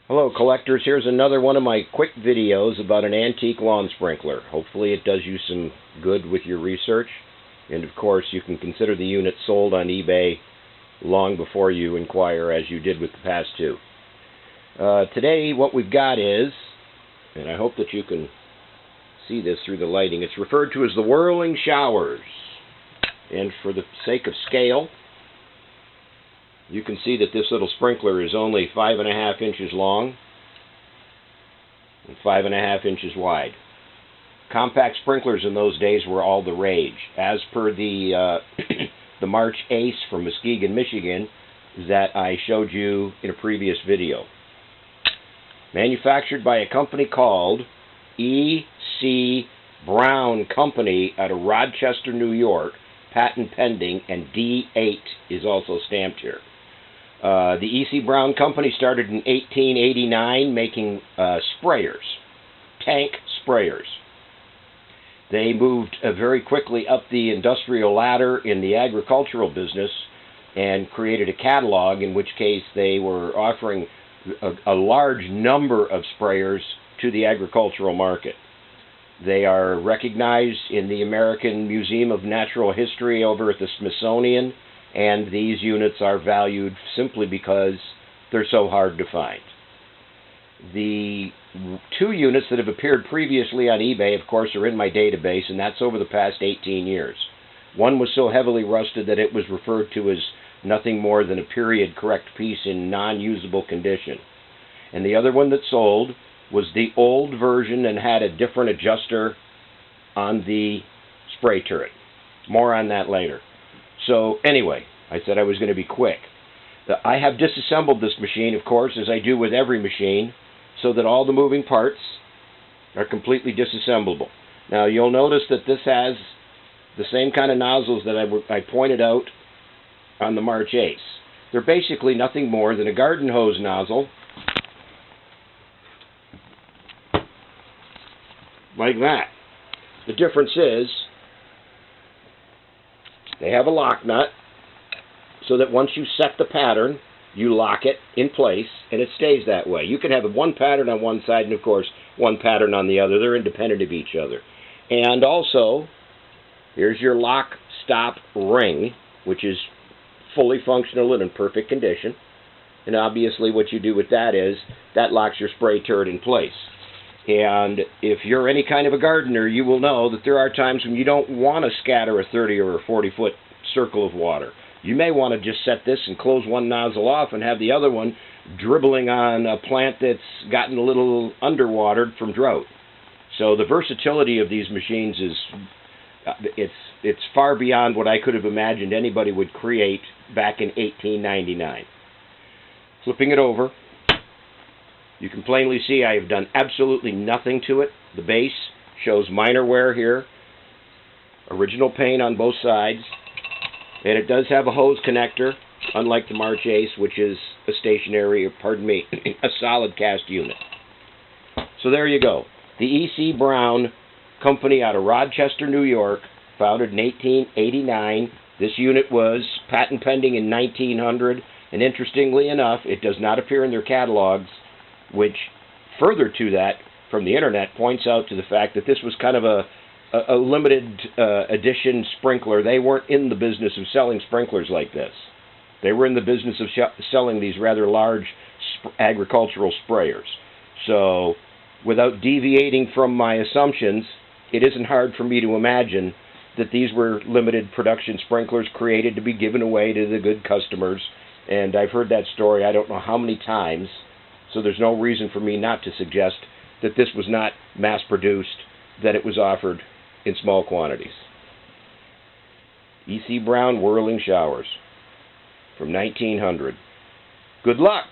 Hello collectors, here's another one of my quick videos about an antique lawn sprinkler. Hopefully it does you some good with your research, and of course you can consider the unit sold on eBay long before you inquire, as you did with the past two. Today what we've got is, and I hope that you can see this through the lighting, it's referred to as the Whirling Showers. And for the sake of scale, you can see that this little sprinkler is only 5.5 inches long and 5.5 inches wide. Compact sprinklers in those days were all the rage. As per the the March Ace from Muskegon, Michigan, that I showed you in a previous video. Manufactured by a company called E.C. Brown Company out of Rochester, New York, patent pending, and D8 is also stamped here. The E.C. Brown Company started in 1889 making sprayers, tank sprayers. They moved very quickly up the industrial ladder in the agricultural business and created a catalog, in which case they were offering a large number of sprayers to the agricultural market. They are recognized in the American Museum of Natural History over at the Smithsonian, and these units are valued simply because they're so hard to find. The two units that have appeared previously on eBay, of course, are in my database, and that's over the past 18 years. One was so heavily rusted that it was referred to as nothing more than a period-correct piece in non-usable condition. And the other one that sold was the old version and had a different adjuster on the spray turret. More on that later. So anyway, I said I was going to be quick. I have disassembled this machine, of course, as I do with every machine, so that all the moving parts are completely disassemblable. Now you'll notice that this has the same kind of nozzles that I pointed out on the March Ace. They're basically nothing more than a garden hose nozzle, like that. The difference is they have a lock nut so that once you set the pattern, you lock it in place and it stays that way. You can have one pattern on one side and, of course, one pattern on the other. They're independent of each other. And also, here's your lock stop ring, which is fully functional and in perfect condition. And obviously what you do with that is that locks your spray turret in place. And if you're any kind of a gardener, you will know that there are times when you don't want to scatter a 30 or a 40-foot circle of water. You may want to just set this and close one nozzle off and have the other one dribbling on a plant that's gotten a little underwatered from drought. So the versatility of these machines is it's far beyond what I could have imagined anybody would create back in 1899. Flipping it over, you can plainly see I have done absolutely nothing to it. The base shows minor wear here, original paint on both sides, and it does have a hose connector, unlike the March Ace, which is a stationary, a solid cast unit. So there you go. The E.C. Brown Company out of Rochester, New York, founded in 1889. This unit was patent pending in 1900, and interestingly enough, it does not appear in their catalogs, which further to that, from the internet, points out to the fact that this was kind of a limited edition sprinkler. They weren't in the business of selling sprinklers like this. They were in the business of selling these rather large agricultural sprayers. So, without deviating from my assumptions, it isn't hard for me to imagine that these were limited production sprinklers created to be given away to the good customers. And I've heard that story I don't know how many times, so there's no reason for me not to suggest that this was not mass-produced, that it was offered in small quantities. E.C. Brown Whirling Showers from 1900. Good luck!